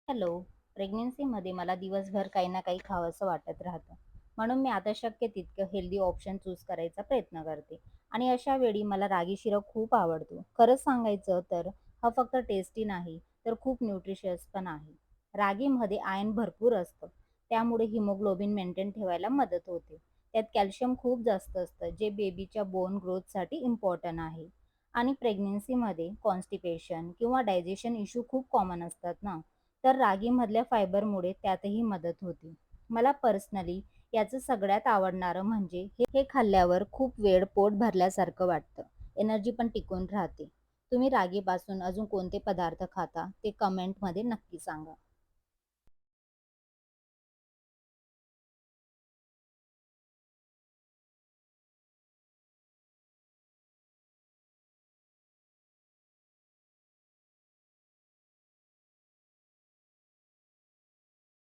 Hello. प्रेग्नन्सीमध्ये मला दिवसभर काही ना काही खावंसं वाटत राहतं. म्हणून मी आता शक्य तितकं हेल्दी ऑप्शन चूज करायचा प्रयत्न करते. आणि अशा वेळी मला रागी शिरा खूप आवडतो. खरंच सांगायचं तर हा फक्त टेस्टी नाही, तर खूप न्यूट्रिशियस पण आहे. रागीमध्ये आयर्न भरपूर असतं. त्यामुळे हिमोग्लोबिन मेंटेन ठेवायला मदत होते. त्यात कॅल्शियम खूप जास्त असतं, जे बेबीच्या बोन ग्रोथसाठी इम्पॉर्टंट आहे. आणि प्रेग्नन्सीमध्ये कॉन्स्टिपेशन किंवा डायजेशन इश्यू खूप कॉमन असतात ना. तर रागीमधल्या फायबरमुळे त्यातही मदत होते. मला पर्सनली याचं सगळ्यात आवडणारं म्हणजे हे खाल्ल्यावर खूप वेळ पोट भरल्यासारखं वाटतं. एनर्जी पण टिकून राहते. तुम्ही रागीपासून अजून कोणते पदार्थ खाता ते कमेंटमध्ये नक्की सांगा.